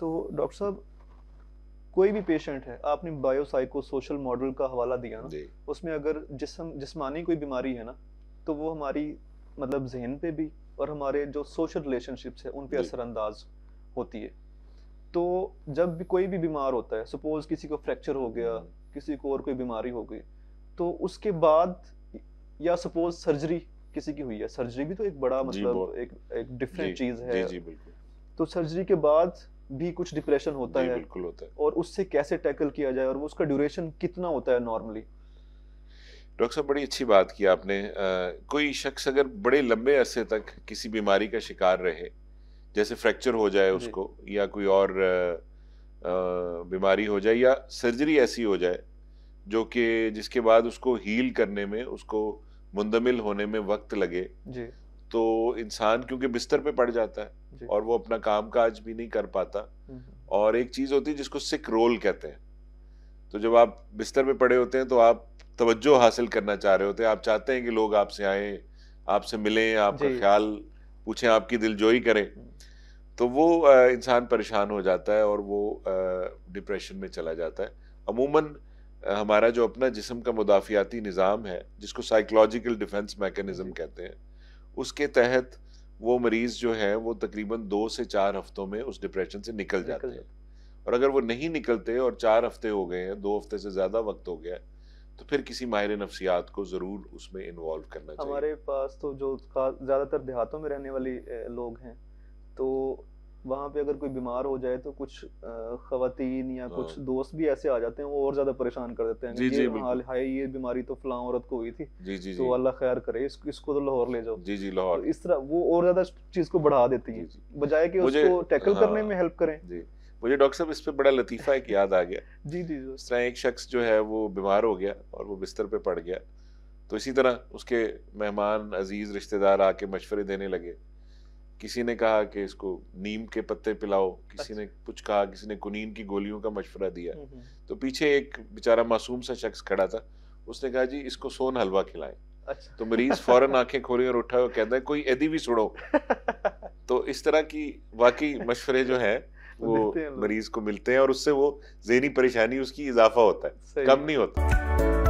تو ڈاکٹر صاحب کوئی بھی پیشنٹ ہے، آپ نے بایو سائیکو سوشل ماڈل کا حوالہ دیا نا، اس میں اگر جسمانی کوئی بیماری ہے نا تو وہ ہماری مطلب ذہن پہ بھی اور ہمارے جو سوشل ریلیشن شپس ہیں ان پہ اثر انداز ہوتی ہے. تو جب بھی کوئی بھی بیمار ہوتا ہے، سپوز کسی کو فریکچر ہو گیا، کسی کو اور کوئی بیماری ہو گئی، تو اس کے بعد یا سپوز سرجری کسی کی ہوئی ہے، سرجری بھی تو ایک بڑا مطلب ایک ڈفرینٹ چیز ہے، تو سرجری کے بعد بھی کچھ ڈپریشن ہوتا ہے، اور اس سے کیسے ٹیکل کیا جائے، اور اس کا ڈیوریشن کتنا ہوتا ہے نارملی؟ ڈاکٹر صاحب بڑی اچھی بات کی آپ نے. کوئی شخص اگر بڑے لمبے عرصے تک کسی بیماری کا شکار رہے، جیسے فریکچر ہو جائے اس کو، یا کوئی اور بیماری ہو جائے، یا سرجری ایسی ہو جائے جو کہ جس کے بعد اس کو ہیل کرنے میں، اس کو مندمل ہونے میں وقت لگے، تو انسان کیونکہ بستر پہ پڑ جاتا ہے اور وہ اپنا کام کاج بھی نہیں کر پاتا. اور ایک چیز ہوتی ہے جس کو سک رول کہتے ہیں. تو جب آپ بستر پہ پڑے ہوتے ہیں تو آپ توجہ حاصل کرنا چاہ رہے ہوتے ہیں، آپ چاہتے ہیں کہ لوگ آپ سے آئیں، آپ سے ملیں، آپ کا خیال پوچھیں، آپ کی دلجوئی کریں. تو وہ انسان پریشان ہو جاتا ہے اور وہ ڈپریشن میں چلا جاتا ہے. عموماً ہمارا جو اپنا جسم کا مدافعاتی نظام ہے، جس کو سائیکولوجیکل ڈیفنس میکینزم کہتے ہیں، اس کے تحت وہ مریض جو ہے وہ تقریباً 2 سے 4 ہفتوں میں اس ڈپریشن سے نکل جاتے ہیں. اور اگر وہ نہیں نکلتے اور 4 ہفتے ہو گئے ہیں، 2 ہفتے سے زیادہ وقت ہو گیا ہے، تو پھر کسی ماہر نفسیات کو ضرور اس میں انوالو کرنا چاہیے. ہمارے پاس تو جو زیادہ تر دیہاتوں میں رہنے والی لوگ ہیں، تو وہاں پہ اگر کوئی بیمار ہو جائے تو کچھ خواتین یا کچھ دوست بھی ایسے آ جاتے ہیں، وہ اور زیادہ پریشان کر دیتے ہیں کہ یہ حال ہے، یہ بیماری تو فلاں عورت کو ہوئی تھی، تو اللہ خیر کرے، اس کو تو لاہور لے جاؤ. لاہور. اس طرح وہ اور زیادہ چیز کو بڑھا دیتی ہیں بجائے کہ اس کو ٹیکل کرنے میں ہیلپ کریں. مجھے ڈاکٹر صاحب اس پہ بڑا لطیفہ ایک یاد آ گیا. اس طرح ایک شخص جو ہے وہ بیمار ہو گیا اور وہ بستر پہ پڑ گیا، تو اسی طرح اس کے مہمان عزیز رشتہ دار آ کے مشورے دینے لگے. کسی نے کہا کہ اس کو نیم کے پتے پلاؤ، کسی نے کچھ کہا، کسی نے کنین کی گولیوں کا مشورہ دیا. تو پیچھے ایک بیچارہ معصوم سا شخص کھڑا تھا، اس نے کہا جی اس کو سون حلوہ کھلائیں. تو مریض فوراً آنکھیں کھولی اور اٹھا اور کہتا ہے کوئی ایدی بھی سڑو. تو اس طرح کی واقعی مشورے جو ہیں وہ مریض کو ملتے ہیں، اور اس سے وہ ذہنی پریشانی اس کی اضافہ ہوتا ہے، کم نہیں ہوتا.